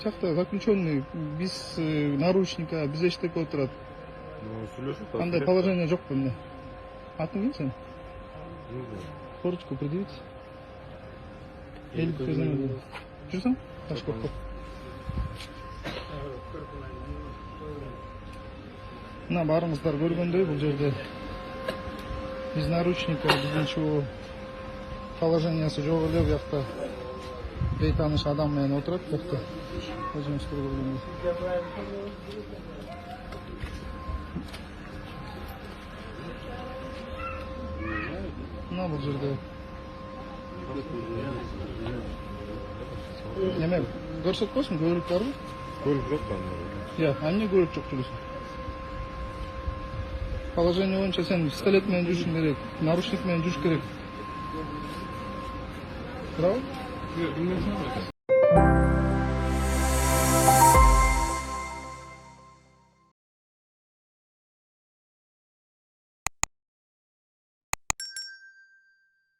Жакта заключенный, биз наручника, биз эчтеке отурат. Сүйлөшүп Кандай положение жок бунда. Атың ким сен? Не знаю. Корочку предъявить. Элдик көзөмө. Жүрсөң? Ташкент. Мына барыңыздар көргөндөй бул жерде биз наручника, биздин чуу положениясы жок эле буякта. Бейтаныш адам менен отурат буякта. Өзүңүздөр көргөндөй. Мына бул жерде неме көрсөтпөсүң, көрүк барбы? Көлүк жок анда. Эмне көрүк жок жүрөсүң? Положение боюнча сен пистолет менен жүрүшүң керек, наручник менен жүрүш керек. Туурабы?